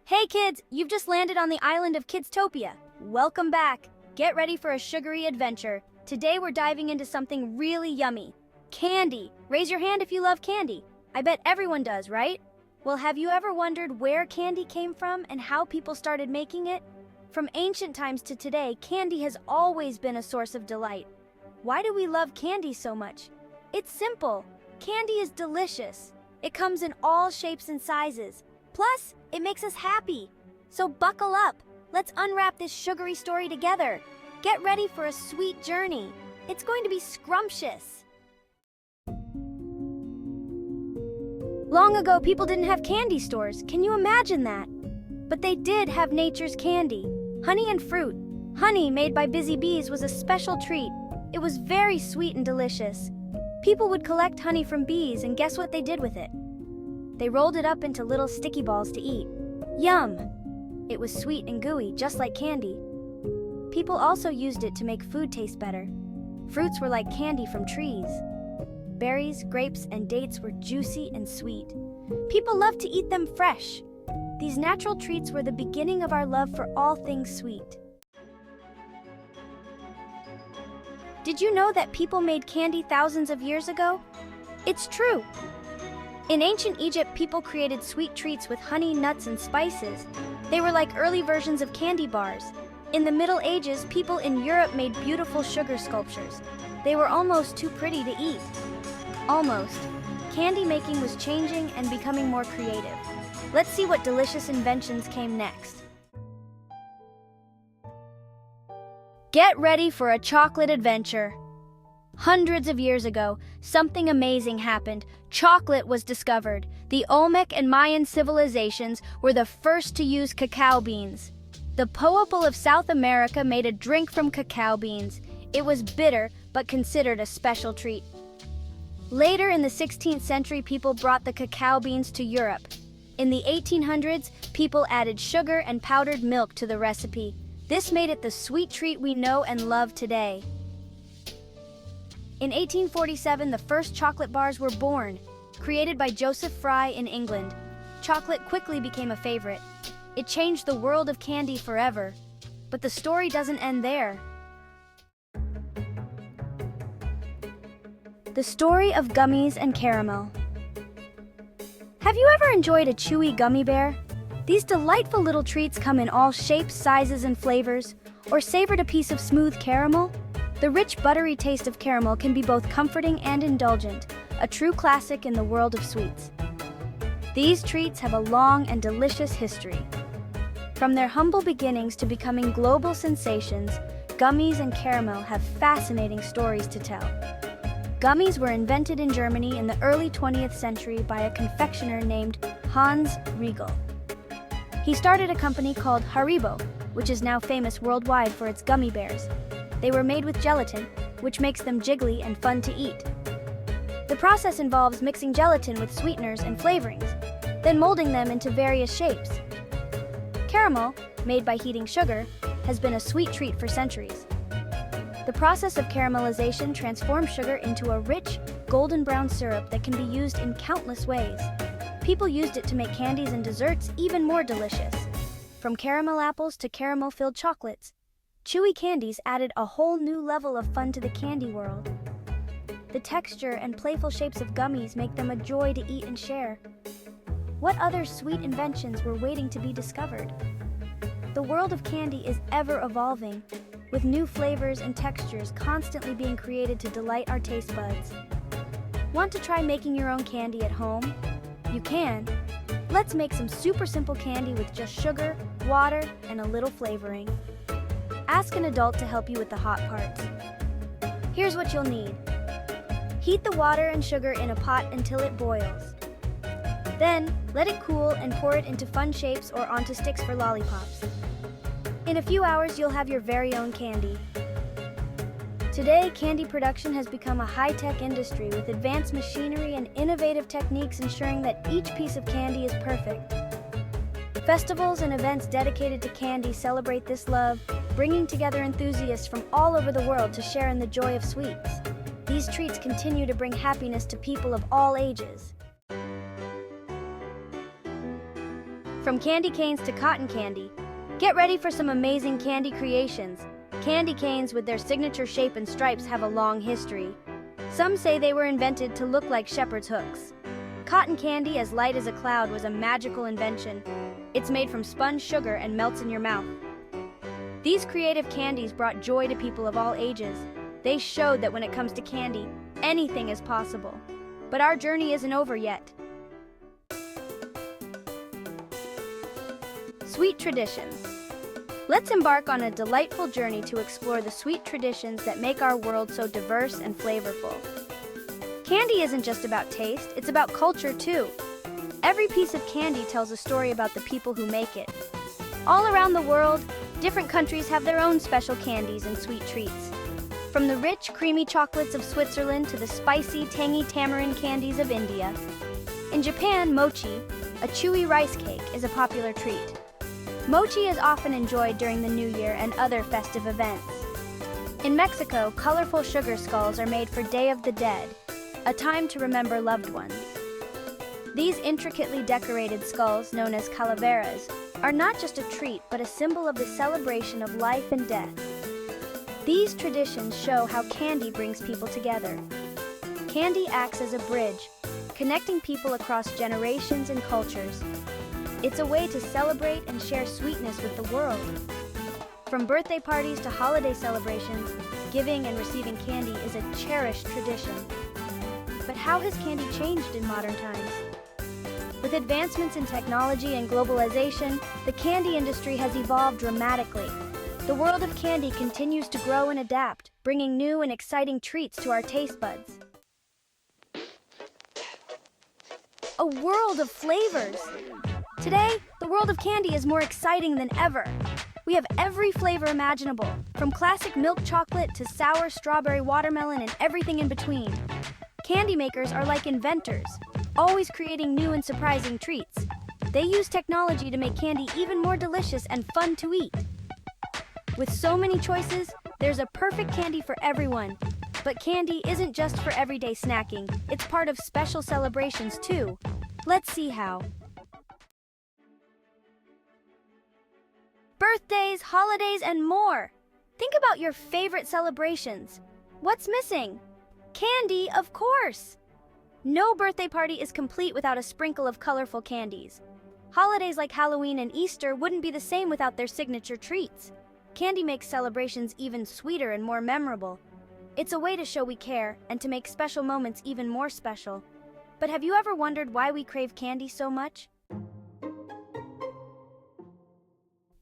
Hey kids, you've just landed on the island of Kidstopia. Welcome back. Get ready for a sugary adventure. Today we're diving into something really yummy. Candy. Raise your hand if you love candy. I bet everyone does, right? Well, have you ever wondered where candy came from and how people started making it? From ancient times to today, candy has always been a source of delight. Why do we love candy so much? It's simple. Candy is delicious. It comes in all shapes and sizes. Plus, it makes us happy. So buckle up. Let's unwrap this sugary story together. Get ready for a sweet journey. It's going to be scrumptious. Long ago, people didn't have candy stores. Can you imagine that? But they did have nature's candy. Honey and fruit. Honey made by busy bees was a special treat. It was very sweet and delicious. People would collect honey from bees, and guess what they did with it? They rolled it up into little sticky balls to eat. Yum! It was sweet and gooey, just like candy. People also used it to make food taste better. Fruits were like candy from trees. Berries, grapes, and dates were juicy and sweet. People loved to eat them fresh. These natural treats were the beginning of our love for all things sweet. Did you know that people made candy thousands of years ago? It's true. In ancient Egypt, people created sweet treats with honey, nuts, and spices. They were like early versions of candy bars. In the Middle Ages, people in Europe made beautiful sugar sculptures. They were almost too pretty to eat. Almost. Candy making was changing and becoming more creative. Let's see what delicious inventions came next. Get ready for a chocolate adventure. Hundreds of years ago, something amazing happened. Chocolate was discovered. The Olmec and Mayan civilizations were the first to use cacao beans. The people of South America made a drink from cacao beans. It was bitter, but considered a special treat. Later in the 16th century, people brought the cacao beans to Europe. In the 1800s, people added sugar and powdered milk to the recipe. This made it the sweet treat we know and love today. In 1847, the first chocolate bars were born, created by Joseph Fry in England. Chocolate quickly became a favorite. It changed the world of candy forever. But the story doesn't end there. The story of Gummies and Caramel. Have you ever enjoyed a chewy gummy bear? These delightful little treats come in all shapes, sizes, and flavors. Or savored a piece of smooth caramel? The rich, buttery taste of caramel can be both comforting and indulgent, a true classic in the world of sweets. These treats have a long and delicious history. From their humble beginnings to becoming global sensations, Gummies and Caramel have fascinating stories to tell. Gummies were invented in Germany in the early 20th century by a confectioner named Hans Riegel. He started a company called Haribo, which is now famous worldwide for its gummy bears. They were made with gelatin, which makes them jiggly and fun to eat. The process involves mixing gelatin with sweeteners and flavorings, then molding them into various shapes. Caramel, made by heating sugar, has been a sweet treat for centuries. The process of caramelization transforms sugar into a rich, golden brown syrup that can be used in countless ways. People used it to make candies and desserts even more delicious. From caramel apples to caramel-filled chocolates, chewy candies added a whole new level of fun to the candy world. The texture and playful shapes of gummies make them a joy to eat and share. What other sweet inventions were waiting to be discovered? The world of candy is ever evolving, with new flavors and textures constantly being created to delight our taste buds. Want to try making your own candy at home? You can. Let's make some super simple candy with just sugar, water, and a little flavoring. Ask an adult to help you with the hot parts. Here's what you'll need. Heat the water and sugar in a pot until it boils. Then, let it cool and pour it into fun shapes or onto sticks for lollipops. In a few hours, you'll have your very own candy. Today, candy production has become a high-tech industry with advanced machinery and innovative techniques ensuring that each piece of candy is perfect. Festivals and events dedicated to candy celebrate this love, bringing together enthusiasts from all over the world to share in the joy of sweets. These treats continue to bring happiness to people of all ages. From candy canes to cotton candy, get ready for some amazing candy creations. Candy canes with their signature shape and stripes have a long history. Some say they were invented to look like shepherd's hooks. Cotton candy, as light as a cloud, was a magical invention. It's made from spun sugar and melts in your mouth. These creative candies brought joy to people of all ages. They showed that when it comes to candy, anything is possible. But our journey isn't over yet. Sweet traditions. Let's embark on a delightful journey to explore the sweet traditions that make our world so diverse and flavorful. Candy isn't just about taste, it's about culture too. Every piece of candy tells a story about the people who make it. All around the world, different countries have their own special candies and sweet treats. From the rich, creamy chocolates of Switzerland to the spicy, tangy tamarind candies of India. In Japan, mochi, a chewy rice cake, is a popular treat. Mochi is often enjoyed during the New Year and other festive events. In Mexico, colorful sugar skulls are made for Day of the Dead, a time to remember loved ones. These intricately decorated skulls, known as calaveras, are not just a treat but a symbol of the celebration of life and death. These traditions show how candy brings people together. Candy acts as a bridge, connecting people across generations and cultures. It's a way to celebrate and share sweetness with the world. From birthday parties to holiday celebrations, giving and receiving candy is a cherished tradition. But how has candy changed in modern times? With advancements in technology and globalization, the candy industry has evolved dramatically. The world of candy continues to grow and adapt, bringing new and exciting treats to our taste buds. A world of flavors! Today, the world of candy is more exciting than ever. We have every flavor imaginable, from classic milk chocolate to sour strawberry watermelon and everything in between. Candy makers are like inventors, always creating new and surprising treats. They use technology to make candy even more delicious and fun to eat. With so many choices, there's a perfect candy for everyone. But candy isn't just for everyday snacking, it's part of special celebrations too. Let's see how. Birthdays, holidays, and more. Think about your favorite celebrations. What's missing? Candy, of course! No birthday party is complete without a sprinkle of colorful candies. Holidays like Halloween and Easter wouldn't be the same without their signature treats. Candy makes celebrations even sweeter and more memorable. It's a way to show we care and to make special moments even more special. But have you ever wondered why we crave candy so much?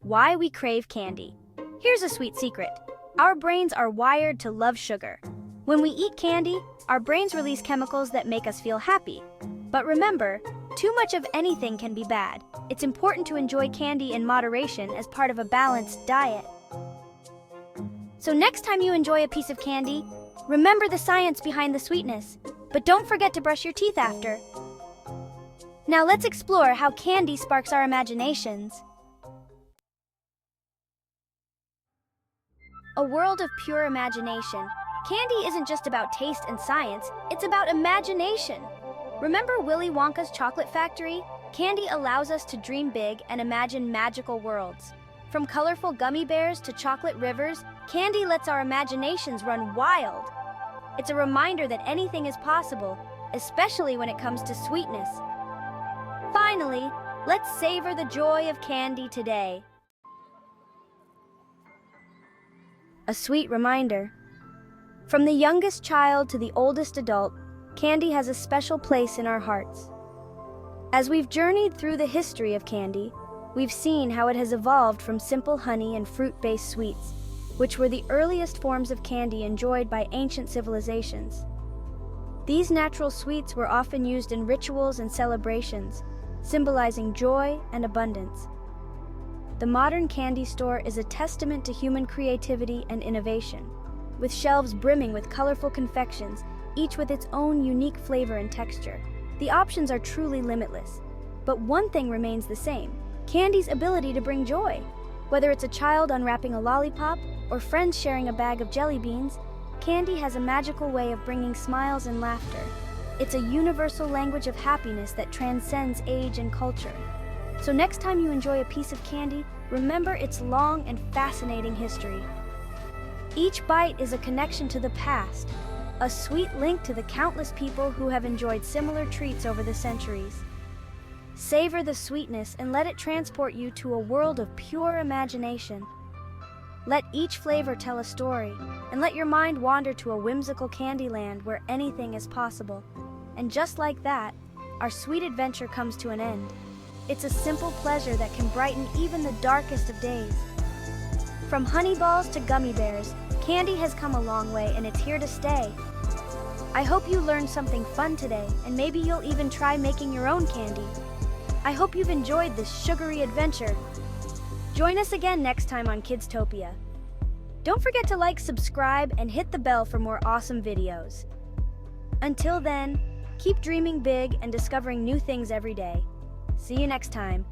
Why we crave candy. Here's a sweet secret. Our brains are wired to love sugar. When we eat candy, our brains release chemicals that make us feel happy. But remember, too much of anything can be bad. It's important to enjoy candy in moderation as part of a balanced diet. So next time you enjoy a piece of candy, remember the science behind the sweetness. But don't forget to brush your teeth after. Now let's explore how candy sparks our imaginations. A world of pure imagination. Candy isn't just about taste and science, it's about imagination. Remember Willy Wonka's chocolate factory? Candy allows us to dream big and imagine magical worlds. From colorful gummy bears to chocolate rivers, candy lets our imaginations run wild. It's a reminder that anything is possible, especially when it comes to sweetness. Finally, let's savor the joy of candy today. A sweet reminder. From the youngest child to the oldest adult, candy has a special place in our hearts. As we've journeyed through the history of candy, we've seen how it has evolved from simple honey and fruit-based sweets, which were the earliest forms of candy enjoyed by ancient civilizations. These natural sweets were often used in rituals and celebrations, symbolizing joy and abundance. The modern candy store is a testament to human creativity and innovation, with shelves brimming with colorful confections, each with its own unique flavor and texture. The options are truly limitless, but one thing remains the same: candy's ability to bring joy. Whether it's a child unwrapping a lollipop or friends sharing a bag of jelly beans, candy has a magical way of bringing smiles and laughter. It's a universal language of happiness that transcends age and culture. So next time you enjoy a piece of candy, remember its long and fascinating history. Each bite is a connection to the past, a sweet link to the countless people who have enjoyed similar treats over the centuries. Savor the sweetness and let it transport you to a world of pure imagination. Let each flavor tell a story, and let your mind wander to a whimsical candy land where anything is possible. And just like that, our sweet adventure comes to an end. It's a simple pleasure that can brighten even the darkest of days. From honey balls to gummy bears, candy has come a long way and it's here to stay. I hope you learned something fun today, and maybe you'll even try making your own candy. I hope you've enjoyed this sugary adventure. Join us again next time on Kidstopia. Don't forget to like, subscribe, and hit the bell for more awesome videos. Until then, keep dreaming big and discovering new things every day. See you next time.